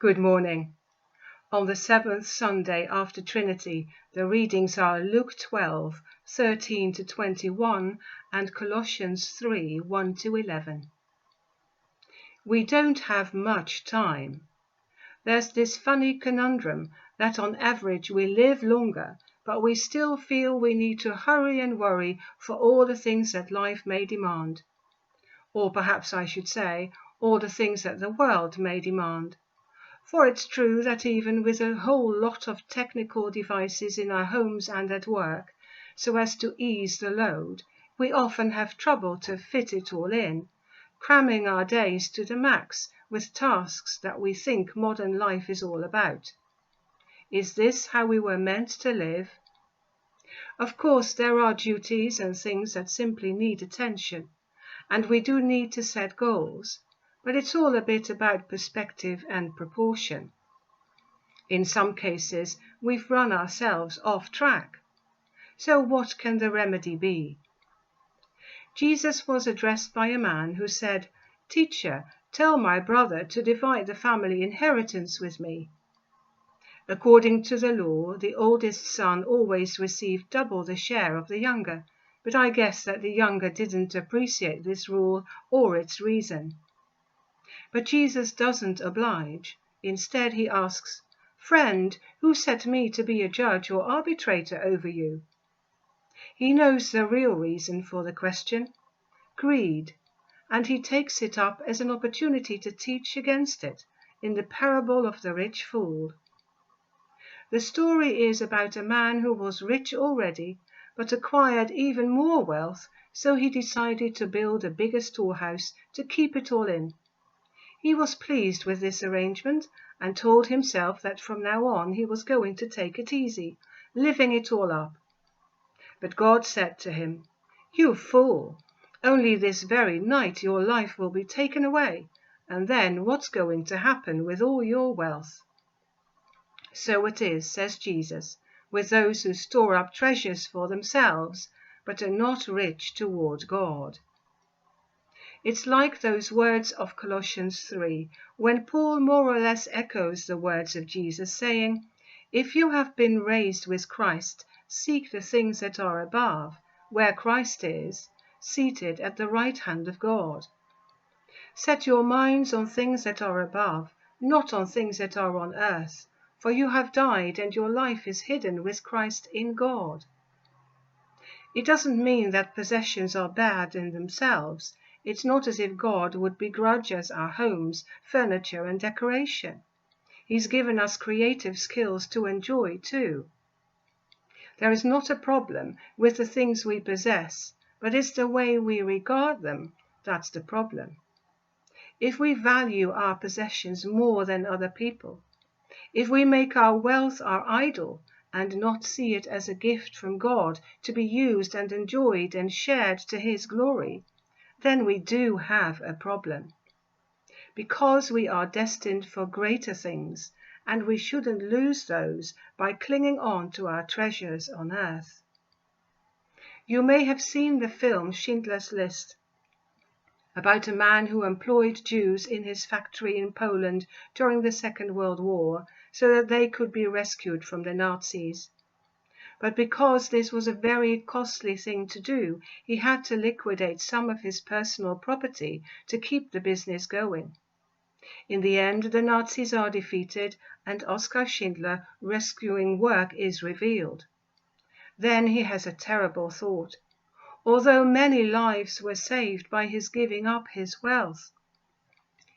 Good morning. On the seventh Sunday after Trinity, the readings are Luke 12, 13 to 21 and Colossians 3, 1 to 11. We don't have much time. There's this funny conundrum that on average we live longer, but we still feel we need to hurry and worry for all the things that life may demand. Or perhaps I should say, all the things that the world may demand. For it's true that even with a whole lot of technical devices in our homes and at work, so as to ease the load, we often have trouble to fit it all in, cramming our days to the max with tasks that we think modern life is all about. Is this how we were meant to live? Of course, there are duties and things that simply need attention, and we do need to set goals. But it's all a bit about perspective and proportion. In some cases, we've run ourselves off track. So what can the remedy be? Jesus was addressed by a man who said, "Teacher, tell my brother to divide the family inheritance with me." According to the law, the oldest son always received double the share of the younger, but I guess that the younger didn't appreciate this rule or its reason. But Jesus doesn't oblige. Instead, he asks, "Friend, who set me to be a judge or arbitrator over you?" He knows the real reason for the question, greed, and he takes it up as an opportunity to teach against it in the parable of the rich fool. The story is about a man who was rich already, but acquired even more wealth, so he decided to build a bigger storehouse to keep it all in. He was pleased with this arrangement and told himself that from now on he was going to take it easy, living it all up. But God said to him, "You fool! Only this very night your life will be taken away, and then what's going to happen with all your wealth?" So it is, says Jesus, with those who store up treasures for themselves, but are not rich toward God. It's like those words of Colossians 3, when Paul more or less echoes the words of Jesus, saying, "If you have been raised with Christ, seek the things that are above, where Christ is, seated at the right hand of God. Set your minds on things that are above, not on things that are on earth, for you have died and your life is hidden with Christ in God." It doesn't mean that possessions are bad in themselves. It's not as if God would begrudge us our homes, furniture, and decoration. He's given us creative skills to enjoy too. There is not a problem with the things we possess, but it's the way we regard them that's the problem. If we value our possessions more than other people, if we make our wealth our idol and not see it as a gift from God to be used and enjoyed and shared to His glory, then we do have a problem. Because we are destined for greater things, and we shouldn't lose those by clinging on to our treasures on earth. You may have seen the film Schindler's List, about a man who employed Jews in his factory in Poland during the Second World War so that they could be rescued from the Nazis. But because this was a very costly thing to do, he had to liquidate some of his personal property to keep the business going. In the end, the Nazis are defeated and Oskar Schindler's rescuing work is revealed. Then he has a terrible thought. Although many lives were saved by his giving up his wealth,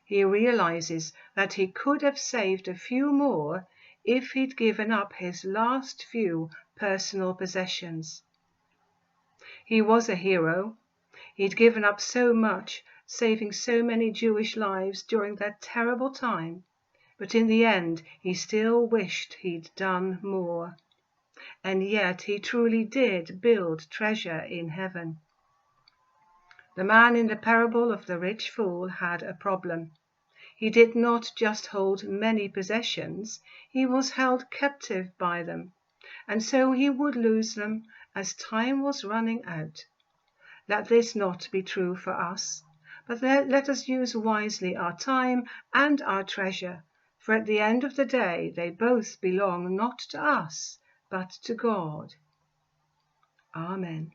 he realizes that he could have saved a few more if he'd given up his last few personal possessions. He was a hero. He'd given up so much, saving so many Jewish lives during that terrible time, but in the end he still wished he'd done more. And yet he truly did build treasure in heaven. The man in the parable of the rich fool had a problem. He did not just hold many possessions, he was held captive by them, and so he would lose them as time was running out. Let this not be true for us, but let us use wisely our time and our treasure, For at the end of the day they both belong not to us, but to God. Amen.